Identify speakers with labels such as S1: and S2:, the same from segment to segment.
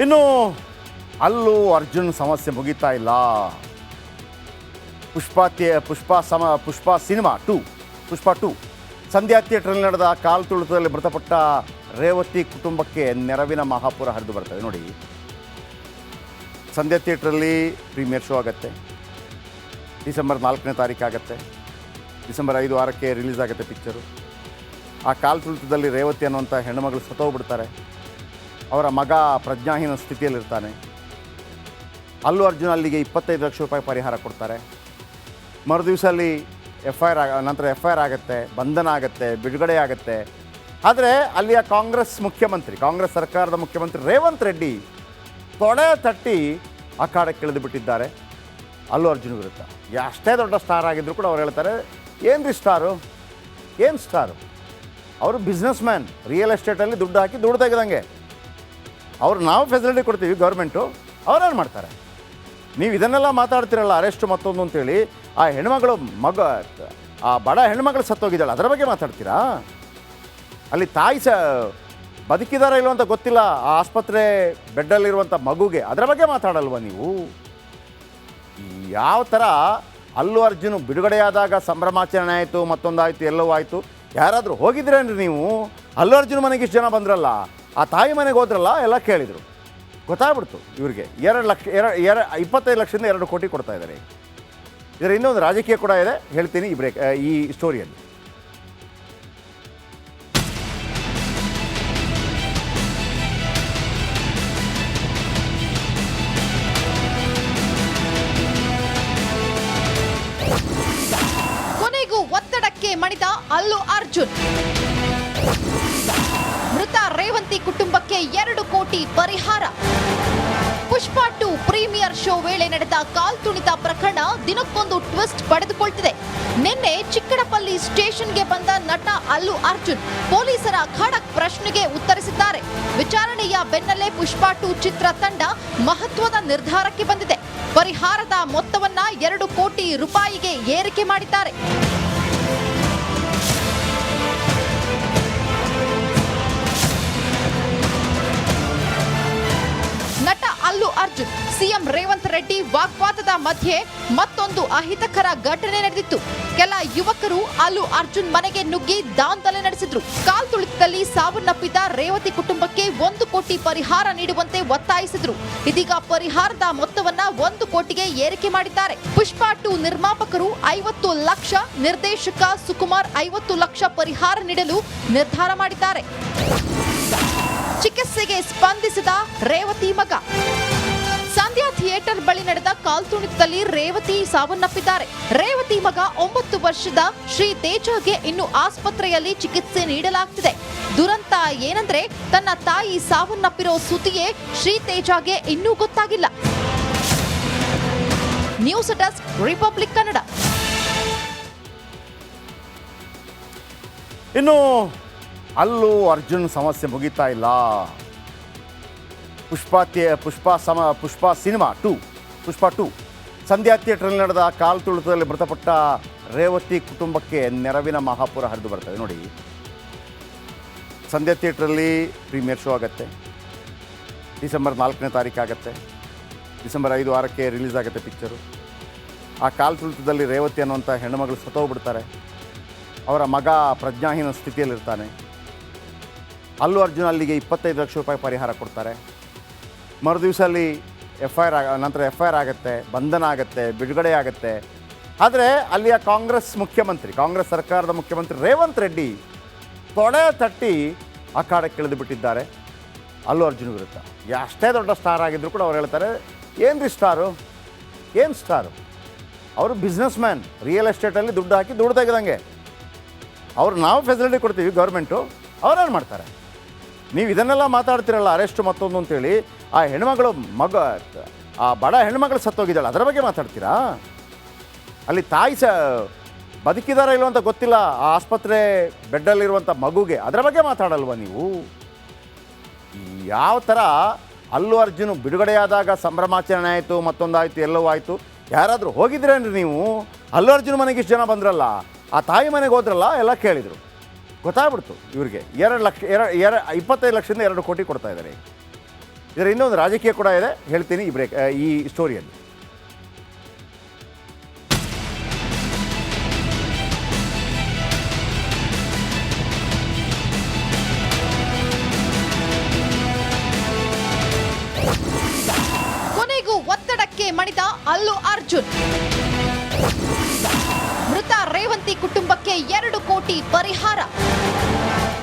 S1: ಇನ್ನು ಅಲ್ಲು ಅರ್ಜುನ್ ಸಮಸ್ಯೆ ಮುಗಿತಾ ಇಲ್ಲ. ಪುಷ್ಪ ಸಿನಿಮಾ ಪುಷ್ಪ 2 ಸಂಧ್ಯಾ ಥಿಯೇಟರ್ನಲ್ಲಿ ನಡೆದ ಕಾಲು ತುಳಿತದಲ್ಲಿ ಮೃತಪಟ್ಟ ರೇವತಿ ಕುಟುಂಬಕ್ಕೆ ನೆರವಿನ ಮಹಾಪುರ ಹರಿದು ಬರ್ತದೆ. ನೋಡಿ, ಸಂಧ್ಯಾ ಥಿಯೇಟ್ರಲ್ಲಿ ಪ್ರೀಮಿಯರ್ ಶೋ ಆಗುತ್ತೆ. ಡಿಸೆಂಬರ್ 4ನೇ ತಾರೀಕು ಆಗುತ್ತೆ. ಡಿಸೆಂಬರ್ 5-6ಕ್ಕೆ ರಿಲೀಸ್ ಆಗುತ್ತೆ ಪಿಕ್ಚರು. ಆ ಕಾಲು ತುಳಿತದಲ್ಲಿ ರೇವತಿ ಅನ್ನುವಂಥ ಹೆಣ್ಣುಮಗಳು ಸತ್ತೋಗ್ಬಿಡ್ತಾರೆ. ಅವರ ಮಗ ಪ್ರಜ್ಞಾಹೀನ ಸ್ಥಿತಿಯಲ್ಲಿರ್ತಾನೆ. ಅಲ್ಲು ಅರ್ಜುನ್ ಅಲ್ಲಿಗೆ 25 ಲಕ್ಷ ರೂಪಾಯಿ ಪರಿಹಾರ ಕೊಡ್ತಾರೆ. ಮರುದಿವಸ ಅಲ್ಲಿ ನಂತರ ಎಫ್ ಐ ಆರ್ ಆಗುತ್ತೆ, ಬಂಧನ ಆಗುತ್ತೆ, ಬಿಡುಗಡೆ ಆಗುತ್ತೆ. ಆದರೆ ಅಲ್ಲಿಯ ಕಾಂಗ್ರೆಸ್ ಸರ್ಕಾರದ ಮುಖ್ಯಮಂತ್ರಿ ರೇವಂತ್ ರೆಡ್ಡಿ ತೊಡೆ ತಟ್ಟಿ ಅಖಾಡಕ್ಕೆ ಇಳಿದು ಬಿಟ್ಟಿದ್ದಾರೆ ಅಲ್ಲು ಅರ್ಜುನ್ ವಿರುದ್ಧ. ಅಷ್ಟೇ ದೊಡ್ಡ ಸ್ಟಾರ್ ಆಗಿದ್ದರೂ ಕೂಡ ಅವ್ರು ಹೇಳ್ತಾರೆ, ಏನು ಸ್ಟಾರು ಅವರು ಬಿಸ್ನೆಸ್ ಮ್ಯಾನ್, ರಿಯಲ್ ಎಸ್ಟೇಟಲ್ಲಿ ದುಡ್ಡು ಹಾಕಿ ದುಡ್ಡು ತೆಗೆದಂಗೆ. ನಾವು ಫೆಸಿಲಿಟಿ ಕೊಡ್ತೀವಿ ಗೌರ್ಮೆಂಟು, ಅವ್ರೇನು ಮಾಡ್ತಾರೆ? ನೀವು ಇದನ್ನೆಲ್ಲ ಮಾತಾಡ್ತಿರಲ್ಲ, ಅರೆಸ್ಟು ಮತ್ತೊಂದು ಅಂತೇಳಿ. ಆ ಹೆಣ್ಮಗಳು ಆ ಬಡ ಹೆಣ್ಮಗಳು ಸತ್ತೋಗಿದ್ದಾಳೆ, ಅದರ ಬಗ್ಗೆ ಮಾತಾಡ್ತೀರಾ? ಅಲ್ಲಿ ತಾಯಿ ಬದುಕಿದಾರ ಇಲ್ಲೋ ಅಂತ ಗೊತ್ತಿಲ್ಲ, ಆ ಆಸ್ಪತ್ರೆ ಬೆಡ್ಡಲ್ಲಿರುವಂಥ ಮಗುಗೆ, ಅದರ ಬಗ್ಗೆ ಮಾತಾಡಲ್ವ ನೀವು? ಯಾವ ಥರ ಅಲ್ಲು ಅರ್ಜುನ್ ಬಿಡುಗಡೆಯಾದಾಗ ಸಂಭ್ರಮಾಚರಣೆ ಆಯಿತು, ಮತ್ತೊಂದಾಯಿತು, ಎಲ್ಲವೂ ಆಯಿತು. ಯಾರಾದರೂ ಹೋಗಿದ್ರೇನ್ರಿ ನೀವು? ಅಲ್ಲು ಅರ್ಜುನ್ ಮನೆಗೆ ಇಷ್ಟು ಜನ ಬಂದ್ರಲ್ಲ, ಆ ತಾಯಿ ಮನೆಗೆ ಹೋದ್ರಲ್ಲ, ಎಲ್ಲ ಕೇಳಿದರು, ಗೊತ್ತಾಗ್ಬಿಡ್ತು ಇವ್ರಿಗೆ. 25 ಲಕ್ಷದಿಂದ 2 ಕೋಟಿ ಕೊಡ್ತಾ ಇದ್ದಾರೆ. ಇದರ ಇನ್ನೊಂದು ರಾಜಕೀಯ ಕೂಡ ಇದೆ, ಹೇಳ್ತೀನಿ ಈ ಸ್ಟೋರಿಯಲ್ಲಿ.
S2: ಕೊನೆಗೂ ಒತ್ತಡಕ್ಕೆ ಮಣಿದ ಅಲ್ಲು ಅರ್ಜುನ್. ಮೃತ ರೇವಂತಿ ಕುಟುಂಬಕ್ಕೆ 2 ಕೋಟಿ ಪರಿಹಾರ. ಪುಷ್ಪ 2 ಪ್ರೀಮಿಯರ್ ಶೋ ವೇಳೆ ನಡೆದ ಕಾಲ್ತುಳಿತ ಪ್ರಕರಣ ದಿನಕ್ಕೊಂದು ಟ್ವಿಸ್ಟ್ ಪಡೆದುಕೊಳ್ತಿದೆ. ನಿನ್ನೆ ಚಿಕ್ಕಡಪಲ್ಲಿ ಸ್ಟೇಷನ್ಗೆ ಬಂದ ನಟ ಅಲ್ಲು ಅರ್ಜುನ್ ಪೊಲೀಸರ ಖಡಕ್ ಪ್ರಶ್ನೆಗೆ ಉತ್ತರಿಸಿದ್ದಾರೆ. ವಿಚಾರಣೆಯ ಬೆನ್ನಲ್ಲೇ ಪುಷ್ಪ 2 ಚಿತ್ರ ತಂಡ ಮಹತ್ವದ ನಿರ್ಧಾರಕ್ಕೆ ಬಂದಿದೆ. ಪರಿಹಾರದ ಮೊತ್ತವನ್ನ 2 ಕೋಟಿ ರೂಪಾಯಿಗೆ ಏರಿಕೆ ಮಾಡಿದ್ದಾರೆ. ನಟ ಅಲ್ಲು ಅರ್ಜುನ್ ಸಿಎಂ ರೇವಂತ್ ರೆಡ್ಡಿ ವಾಗ್ವಾದದ ಮಧ್ಯೆ ಮತ್ತೊಂದು ಅಹಿತಕರ ಘಟನೆ ನಡೆದಿತ್ತು. ಕೆಲ ಯುವಕರು ಅಲ್ಲು ಅರ್ಜುನ್ ಮನೆಗೆ ನುಗ್ಗಿ ದಾಂಧಲೆ ನಡೆಸಿದ್ರು. ಕಾಲ್ತುಳಿತದಲ್ಲಿ ಸಾವನ್ನಪ್ಪಿದ ರೇವತಿ ಕುಟುಂಬಕ್ಕೆ 1 ಕೋಟಿ ಪರಿಹಾರ ನೀಡುವಂತೆ ಒತ್ತಾಯಿಸಿದ್ರು. ಇದೀಗ ಪರಿಹಾರದ ಮೊತ್ತವನ್ನ 1 ಕೋಟಿಗೆ ಏರಿಕೆ ಮಾಡಿದ್ದಾರೆ. ಪುಷ್ಪ 2 ನಿರ್ಮಾಪಕರು 50 ಲಕ್ಷ, ನಿರ್ದೇಶಕ ಸುಕುಮಾರ್ 50 ಲಕ್ಷ ಪರಿಹಾರ ನೀಡಲು ನಿರ್ಧಾರ ಮಾಡಿದ್ದಾರೆ. ಚಿಕಿತ್ಸೆಗೆ ಸ್ಪಂದಿಸಿದ ರೇವತಿ ಮಗ. ಸಂಧ್ಯಾ ಥಿಯೇಟರ್ ಬಳಿ ನಡೆದ ಕಾಲ್ತುಳಿತದಲ್ಲಿ ರೇವತಿ ಸಾವನ್ನಪ್ಪಿದ್ದಾರೆ. ರೇವತಿ ಮಗ 9 ವರ್ಷದ ಶ್ರೀ ತೇಜಗೆ ಇನ್ನು ಆಸ್ಪತ್ರೆಯಲ್ಲಿ ಚಿಕಿತ್ಸೆ ನೀಡಲಾಗ್ತಿದೆ. ದುರಂತ ಏನಂದ್ರೆ, ತನ್ನ ತಾಯಿ ಸಾವನ್ನಪ್ಪಿರೋ ಸುದ್ದಿಯೇ ಶ್ರೀ ತೇಜಗೆ ಇನ್ನೂ ಗೊತ್ತಾಗಿಲ್ಲ. News desk, republic Kannada.
S1: ಇನ್ನು ಅಲ್ಲು ಅರ್ಜುನ್ ಸಮಸ್ಯೆ ಮುಗಿತಾ ಇಲ್ಲ. ಪುಷ್ಪ ಸಿನಿಮಾ ಪುಷ್ಪ 2 ಸಂಧ್ಯಾ ಥಿಯೇಟರ್ನಲ್ಲಿ ನಡೆದ ಕಾಲು ತುಳಿತದಲ್ಲಿ ಮೃತಪಟ್ಟ ರೇವತಿ ಕುಟುಂಬಕ್ಕೆ ನೆರವಿನ ಮಹಾಪುರ ಹರಿದು ಬರ್ತದೆ. ನೋಡಿ, ಸಂಧ್ಯಾ ಥಿಯೇಟ್ರಲ್ಲಿ ಪ್ರೀಮಿಯರ್ ಶೋ ಆಗುತ್ತೆ. ಡಿಸೆಂಬರ್ 4ನೇ ತಾರೀಕು ಆಗುತ್ತೆ. ಡಿಸೆಂಬರ್ 5-6ಕ್ಕೆ ರಿಲೀಸ್ ಆಗುತ್ತೆ ಪಿಕ್ಚರು. ಆ ಕಾಲು ತುಳಿತದಲ್ಲಿ ರೇವತಿ ಅನ್ನುವಂಥ ಹೆಣ್ಣುಮಗಳು ಸತ್ತೋಗ್ಬಿಡ್ತಾರೆ. ಅವರ ಮಗ ಪ್ರಜ್ಞಾಹೀನ ಸ್ಥಿತಿಯಲ್ಲಿರ್ತಾನೆ. ಅಲ್ಲು ಅರ್ಜುನ್ ಅಲ್ಲಿಗೆ 25 ಲಕ್ಷ ರೂಪಾಯಿ ಪರಿಹಾರ ಕೊಡ್ತಾರೆ. ಮರುದಿವಸ ಅಲ್ಲಿ ನಂತರ ಎಫ್ ಐ ಆರ್ ಆಗುತ್ತೆ, ಬಂಧನ ಆಗುತ್ತೆ, ಬಿಡುಗಡೆ ಆಗುತ್ತೆ. ಆದರೆ ಅಲ್ಲಿಯ ಕಾಂಗ್ರೆಸ್ ಸರ್ಕಾರದ ಮುಖ್ಯಮಂತ್ರಿ ರೇವಂತ್ ರೆಡ್ಡಿ ತೊಡೆ ತಟ್ಟಿ ಅಖಾಡಕ್ಕೆ ಇಳಿದು ಬಿಟ್ಟಿದ್ದಾರೆ ಅಲ್ಲು ಅರ್ಜುನ್ ವಿರುದ್ಧ. ಅಷ್ಟೇ ದೊಡ್ಡ ಸ್ಟಾರ್ ಆಗಿದ್ದರೂ ಕೂಡ ಅವ್ರು ಹೇಳ್ತಾರೆ, ಏನು ಸ್ಟಾರು ಅವರು ಬಿಸ್ನೆಸ್ ಮ್ಯಾನ್, ರಿಯಲ್ ಎಸ್ಟೇಟಲ್ಲಿ ದುಡ್ಡು ಹಾಕಿ ದುಡ್ಡು ತೆಗೆದಂಗೆ. ನಾವು ಫೆಸಿಲಿಟಿ ಕೊಡ್ತೀವಿ ಗೌರ್ಮೆಂಟು, ಅವ್ರೇನು ಮಾಡ್ತಾರೆ? ನೀವು ಇದನ್ನೆಲ್ಲ ಮಾತಾಡ್ತಿರಲ್ಲ, ಅರೆಸ್ಟು ಮತ್ತೊಂದು ಅಂತೇಳಿ. ಆ ಹೆಣ್ಮಗಳು ಆ ಬಡ ಹೆಣ್ಮಗಳು ಸತ್ತೋಗಿದ್ದಾಳೆ, ಅದರ ಬಗ್ಗೆ ಮಾತಾಡ್ತೀರಾ? ಅಲ್ಲಿ ತಾಯಿ ಬದುಕಿದಾರ ಇಲ್ಲೋ ಅಂತ ಗೊತ್ತಿಲ್ಲ, ಆ ಆಸ್ಪತ್ರೆ ಬೆಡ್ಡಲ್ಲಿರುವಂಥ ಮಗುಗೆ, ಅದರ ಬಗ್ಗೆ ಮಾತಾಡಲ್ವ ನೀವು? ಯಾವ ಥರ ಅಲ್ಲು ಅರ್ಜುನ್ ಬಿಡುಗಡೆಯಾದಾಗ ಸಂಭ್ರಮಾಚರಣೆ ಆಯಿತು, ಮತ್ತೊಂದಾಯಿತು, ಎಲ್ಲವೂ ಆಯಿತು. ಯಾರಾದರೂ ಹೋಗಿದ್ರೇನ್ರಿ ನೀವು? ಅಲ್ಲು ಅರ್ಜುನ್ ಮನೆಗೆ ಇಷ್ಟು ಜನ ಬಂದ್ರಲ್ಲ, ಆ ತಾಯಿ ಮನೆಗೆ ಹೋದ್ರಲ್ಲ, ಎಲ್ಲ ಕೇಳಿದರು, ಗೊತ್ತಾಗ್ಬಿಡ್ತು ಇವ್ರಿಗೆ. 25 ಲಕ್ಷದಿಂದ 2 ಕೋಟಿ ಕೊಡ್ತಾ ಇದ್ದಾರೆ. ಇದರ ಇನ್ನೊಂದು ರಾಜಕೀಯ ಕೂಡ ಇದೆ, ಹೇಳ್ತೀನಿ ಈ ಸ್ಟೋರಿಯಲ್ಲಿ.
S2: ಕೊನೆಗೂ ಒತ್ತಡಕ್ಕೆ ಮಣಿದ ಅಲ್ಲು ಅರ್ಜುನ್. ಮೃತ ರೇವಂತಿ ಕುಟುಂಬಕ್ಕೆ 2 ಕೋಟಿ ಪರಿಹಾರ.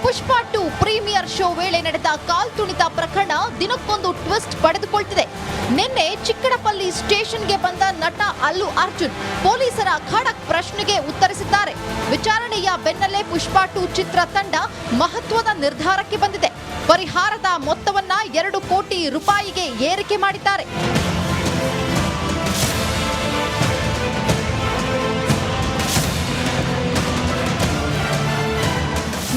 S2: ಪುಷ್ಪ 2 ಪ್ರೀಮಿಯರ್ ಶೋ ವೇಳೆ ನಡೆದ ಕಾಲ್ತುಳಿತ ಪ್ರಕರಣ ದಿನಕ್ಕೊಂದು ಟ್ವಿಸ್ಟ್ ಪಡೆದುಕೊಳ್ತಿದೆ. ನಿನ್ನೆ ಚಿಕ್ಕಡಪಲ್ಲಿ ಸ್ಟೇಷನ್ಗೆ ಬಂದ ನಟ ಅಲ್ಲು ಅರ್ಜುನ್ ಪೊಲೀಸರ ಖಡಕ್ ಪ್ರಶ್ನೆಗೆ ಉತ್ತರಿಸಿದ್ದಾರೆ. ವಿಚಾರಣೆಯ ಬೆನ್ನಲ್ಲೇ ಪುಷ್ಪ 2 ಚಿತ್ರ ತಂಡ ಮಹತ್ವದ ನಿರ್ಧಾರಕ್ಕೆ ಬಂದಿದೆ. ಪರಿಹಾರದ ಮೊತ್ತವನ್ನ 2 ಕೋಟಿ ರೂಪಾಯಿಗೆ ಏರಿಕೆ ಮಾಡಿದ್ದಾರೆ.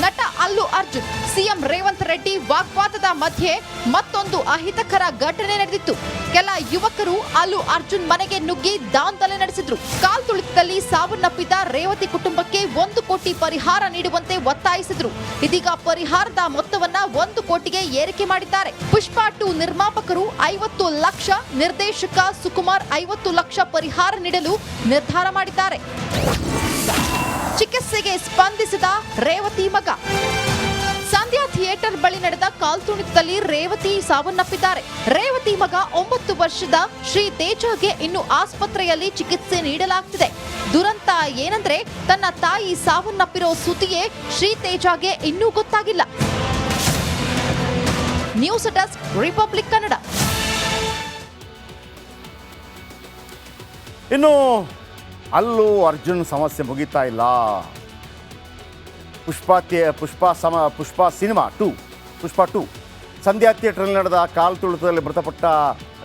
S2: ನಟ ಅಲ್ಲು ಅರ್ಜುನ್ ಸಿಎಂ ರೇವಂತ್ ರೆಡ್ಡಿ ವಾಗ್ವಾದದ ಮಧ್ಯೆ ಮತ್ತೊಂದು ಅಹಿತಕರ ಘಟನೆ ನಡೆದಿತ್ತು. ಕೆಲ ಯುವಕರು ಅಲ್ಲು ಅರ್ಜುನ್ ಮನೆಗೆ ನುಗ್ಗಿ ದಾಂಧಲೆ ನಡೆಸಿದ್ರು. ಕಾಲ್ತುಳಿತದಲ್ಲಿ ಸಾವನ್ನಪ್ಪಿದ ರೇವತಿ ಕುಟುಂಬಕ್ಕೆ 1 ಕೋಟಿ ಪರಿಹಾರ ನೀಡುವಂತೆ ಒತ್ತಾಯಿಸಿದ್ರು. ಇದೀಗ ಪರಿಹಾರದ ಮೊತ್ತವನ್ನ 1 ಕೋಟಿಗೆ ಏರಿಕೆ ಮಾಡಿದ್ದಾರೆ. ಪುಷ್ಪ 2 ನಿರ್ಮಾಪಕರು 50 ಲಕ್ಷ, ನಿರ್ದೇಶಕ ಸುಕುಮಾರ್ 50 ಲಕ್ಷ ಪರಿಹಾರ ನೀಡಲು ನಿರ್ಧಾರ ಮಾಡಿದ್ದಾರೆ. ಚಿಕಿತ್ಸೆಗೆ ಸ್ಪಂದಿಸಿದ ರೇವತಿ ಮಗ. ಸಂಧ್ಯಾ ಥಿಯೇಟರ್ ಬಳಿ ನಡೆದ ಕಾಲ್ತುಳಿತದಲ್ಲಿ ರೇವತಿ ಸಾವನ್ನಪ್ಪಿದ್ದಾರೆ. ರೇವತಿ ಮಗ 9 ವರ್ಷದ ಶ್ರೀ ತೇಜಗೆ ಇನ್ನು ಆಸ್ಪತ್ರೆಯಲ್ಲಿ ಚಿಕಿತ್ಸೆ ನೀಡಲಾಗ್ತಿದೆ. ದುರಂತ ಏನಂದ್ರೆ ತನ್ನ ತಾಯಿ ಸಾವನ್ನಪ್ಪಿರೋ ಸುದ್ದಿಯೇ ಶ್ರೀ ತೇಜಗೆ ಇನ್ನೂ ಗೊತ್ತಾಗಿಲ್ಲ. News desk, republic Kannada.
S1: ಇನ್ನು ಅಲ್ಲು ಅರ್ಜುನ್ ಸಮಸ್ಯೆ ಮುಗಿತಾ ಇಲ್ಲ. ಪುಷ್ಪ ಸಿನಿಮಾ 2 ಪುಷ್ಪ 2 ಸಂಧ್ಯಾ ಥಿಯೇಟರ್ನಲ್ಲಿ ನಡೆದ ಕಾಲ್ತುಳಿತದಲ್ಲಿ ಮೃತಪಟ್ಟ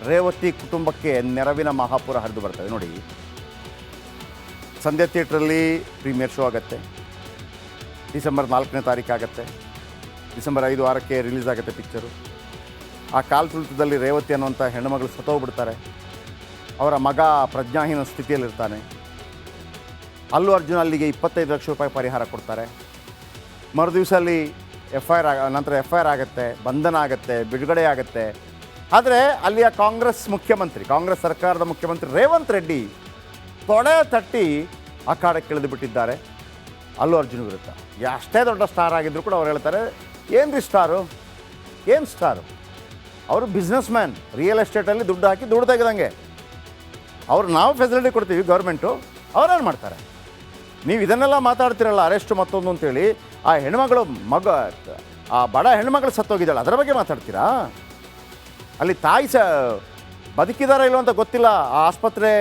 S1: ರೇವತಿ ಕುಟುಂಬಕ್ಕೆ ನೆರವಿನ ಮಹಾಪುರ ಹರಿದು ಬರ್ತದೆ. ನೋಡಿ, ಸಂಧ್ಯಾ ಥಿಯೇಟ್ರಲ್ಲಿ ಪ್ರೀಮಿಯರ್ ಶೋ ಆಗುತ್ತೆ. ಡಿಸೆಂಬರ್ 4ನೇ ತಾರೀಕು ಆಗುತ್ತೆ. ಡಿಸೆಂಬರ್ 5, 6ಕ್ಕೆ ರಿಲೀಸ್ ಆಗುತ್ತೆ ಪಿಕ್ಚರು. ಆ ಕಾಲ್ತುಳಿತದಲ್ಲಿ ರೇವತಿ ಅನ್ನುವಂಥ ಹೆಣ್ಣುಮಗಳು ಸತ್ತೋಗ್ಬಿಡ್ತಾರೆ. ಅವರ ಮಗ ಪ್ರಜ್ಞಾಹೀನ ಸ್ಥಿತಿಯಲ್ಲಿರ್ತಾನೆ. ಅಲ್ಲು ಅರ್ಜುನ್ ಅಲ್ಲಿಗೆ 25 ಲಕ್ಷ ರೂಪಾಯಿ ಪರಿಹಾರ ಕೊಡ್ತಾರೆ. ಮರುದಿವಸ ಅಲ್ಲಿ ನಂತರ ಎಫ್ ಐ ಆರ್ ಆಗುತ್ತೆ, ಬಂಧನ ಆಗುತ್ತೆ, ಬಿಡುಗಡೆ ಆಗುತ್ತೆ. ಆದರೆ ಅಲ್ಲಿಯ ಕಾಂಗ್ರೆಸ್ ಸರ್ಕಾರದ ಮುಖ್ಯಮಂತ್ರಿ ರೇವಂತ್ ರೆಡ್ಡಿ ತೊಡೆ ತಟ್ಟಿ ಅಖಾಡಕ್ಕೆ ಇಳಿದು ಬಿಟ್ಟಿದ್ದಾರೆ ಅಲ್ಲು ಅರ್ಜುನ್ ವಿರುದ್ಧ. ಅಷ್ಟೇ ದೊಡ್ಡ ಸ್ಟಾರ್ ಆಗಿದ್ರು ಕೂಡ ಅವ್ರು ಹೇಳ್ತಾರೆ, ಏನು ಸ್ಟಾರು ಅವರು ಬಿಸ್ನೆಸ್ ಮ್ಯಾನ್, ರಿಯಲ್ ಎಸ್ಟೇಟಲ್ಲಿ ದುಡ್ಡು ಹಾಕಿ ದುಡ್ಡು ತೆಗೆದಂಗೆ. ನಾವು ಫೆಸಿಲಿಟಿ ಕೊಡ್ತೀವಿ ಗೌರ್ಮೆಂಟು, ಅವ್ರೇನು ಮಾಡ್ತಾರೆ? ನೀವು ಇದನ್ನೆಲ್ಲ ಮಾತಾಡ್ತಿರಲ್ಲ, ಅರೆಸ್ಟ್ ಮತ್ತೊಂದು ಅಂತೇಳಿ. ಆ ಹೆಣ್ಮಗಳು ಆ ಬಡ ಹೆಣ್ಮಗಳು ಸತ್ತೋಗಿದ್ದಾಳೆ, ಅದರ ಬಗ್ಗೆ ಮಾತಾಡ್ತೀರಾ? ಅಲ್ಲಿ ತಾಯಿ ಬದುಕಿದಾರ ಇಲ್ಲೋ ಅಂತ ಗೊತ್ತಿಲ್ಲ, ಆ ಆಸ್ಪತ್ರೆ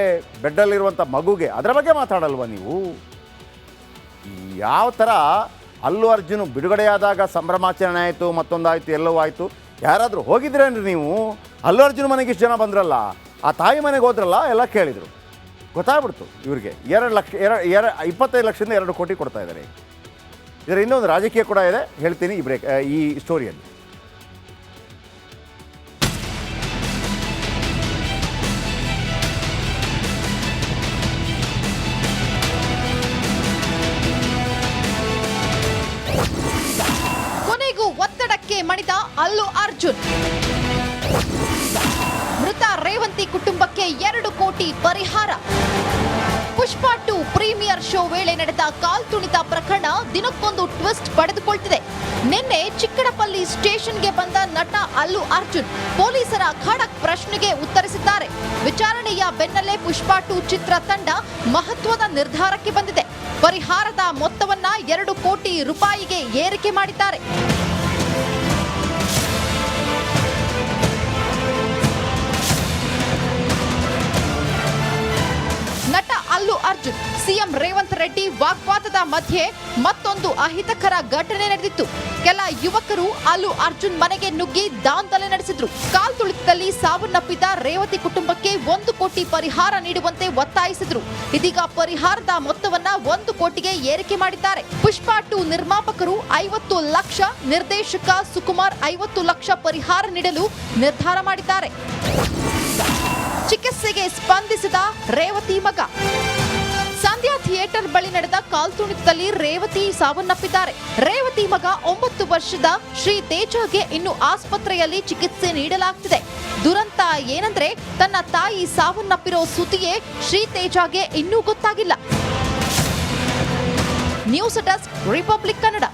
S1: ಬೆಡ್ಡಲ್ಲಿರುವಂಥ ಮಗುಗೆ, ಅದರ ಬಗ್ಗೆ ಮಾತಾಡಲ್ವ ನೀವು? ಯಾವ ಥರ ಅಲ್ಲು ಅರ್ಜುನ್ ಬಿಡುಗಡೆಯಾದಾಗ ಸಂಭ್ರಮಾಚರಣೆ ಆಯಿತು, ಮತ್ತೊಂದಾಯಿತು, ಎಲ್ಲವೂ ಆಯಿತು. ಯಾರಾದರೂ ಹೋಗಿದ್ರೇನ್ರಿ ನೀವು? ಅಲ್ಲು ಅರ್ಜುನ್ ಮನೆಗೆ ಇಷ್ಟು ಜನ ಬಂದ್ರಲ್ಲ, ಆ ತಾಯಿ ಮನೆಗೆ ಹೋದ್ರಲ್ಲ, ಎಲ್ಲ ಕೇಳಿದರು. ಗೊತ್ತಾಗ್ಬಿಡ್ತು ಇವ್ರಿಗೆ. 25 ಲಕ್ಷದಿಂದ 2 ಕೋಟಿ ಕೊಡ್ತಾ ಇದ್ದಾರೆ. ಇದರ ಇನ್ನೊಂದು ರಾಜಕೀಯ ಕೂಡ ಇದೆ, ಹೇಳ್ತೀನಿ ಈ ಸ್ಟೋರಿಯಲ್ಲಿ.
S2: ಕೊನೆಗೂ ಒತ್ತಡಕ್ಕೆ ಮಣಿದ ಅಲ್ಲು ಅರ್ಜುನ್. ಮೃತ ರೇವಂತಿ ಕುಟುಂಬಕ್ಕೆ 2 ಕೋಟಿ ಪರಿಹಾರ. ಪುಷ್ಪ 2 ಪ್ರೀಮಿಯರ್ ಶೋ ವೇಳೆ ನಡೆದ ಕಾಲ್ತುಳಿತ ಪ್ರಕರಣ ದಿನಕ್ಕೊಂದು ಟ್ವಿಸ್ಟ್ ಪಡೆದುಕೊಳ್ತಿದೆ. ನಿನ್ನೆ ಚಿಕ್ಕಡಪಲ್ಲಿ ಸ್ಟೇಷನ್ಗೆ ಬಂದ ನಟ ಅಲ್ಲು ಅರ್ಜುನ್ ಪೊಲೀಸರ ಖಡಕ್ ಪ್ರಶ್ನೆಗೆ ಉತ್ತರಿಸಿದ್ದಾರೆ. ವಿಚಾರಣೆಯ ಬೆನ್ನಲ್ಲೇ ಪುಷ್ಪ 2 ಚಿತ್ರ ತಂಡ ಮಹತ್ವದ ನಿರ್ಧಾರಕ್ಕೆ ಬಂದಿದೆ. ಪರಿಹಾರದ ಮೊತ್ತವನ್ನ 2 ಕೋಟಿ ರೂಪಾಯಿಗೆ ಏರಿಕೆ ಮಾಡಿದ್ದಾರೆ. ನಟ ಅಲ್ಲು ಅರ್ಜುನ್ ಸಿಎಂ ರೇವಂತ್ ರೆಡ್ಡಿ ವಾಗ್ವಾದದ ಮಧ್ಯೆ ಮತ್ತೊಂದು ಅಹಿತಕರ ಘಟನೆ ನಡೆದಿತ್ತು. ಕೆಲ ಯುವಕರು ಅಲ್ಲು ಅರ್ಜುನ್ ಮನೆಗೆ ನುಗ್ಗಿ ದಾಂಧಲೆ ನಡೆಸಿದ್ರು. ಕಾಲ್ತುಳಿತದಲ್ಲಿ ಸಾವನ್ನಪ್ಪಿದ ರೇವತಿ ಕುಟುಂಬಕ್ಕೆ 1 ಕೋಟಿ ಪರಿಹಾರ ನೀಡುವಂತೆ ಒತ್ತಾಯಿಸಿದ್ರು. ಇದೀಗ ಪರಿಹಾರದ ಮೊತ್ತವನ್ನ 1 ಕೋಟಿಗೆ ಏರಿಕೆ ಮಾಡಿದ್ದಾರೆ. ಪುಷ್ಪ 2 ನಿರ್ಮಾಪಕರು 50 ಲಕ್ಷ, ನಿರ್ದೇಶಕ ಸುಕುಮಾರ್ 50 ಲಕ್ಷ ಪರಿಹಾರ ನೀಡಲು ನಿರ್ಧಾರ ಮಾಡಿದ್ದಾರೆ. ಚಿಕಿತ್ಸೆಗೆ ಸ್ಪಂದಿಸಿದ ರೇವತಿ ಮಗ. ಸಂಧ್ಯಾ ಥಿಯೇಟರ್ ಬಳಿ ನಡೆದ ಕಾಲ್ತುಳಿತದಲ್ಲಿ ರೇವತಿ ಸಾವನ್ನಪ್ಪಿದ್ದಾರೆ. ರೇವತಿ ಮಗ 9 ವರ್ಷದ ಶ್ರೀ ತೇಜಗೆ ಇನ್ನು ಆಸ್ಪತ್ರೆಯಲ್ಲಿ ಚಿಕಿತ್ಸೆ ನೀಡಲಾಗ್ತಿದೆ. ದುರಂತ ಏನಂದ್ರೆ ತನ್ನ ತಾಯಿ ಸಾವನ್ನಪ್ಪಿರೋ ಸುದ್ದಿಯೇ ಶ್ರೀ ತೇಜಗೆ ಇನ್ನೂ ಗೊತ್ತಾಗಿಲ್ಲ. News desk, republic Kannada.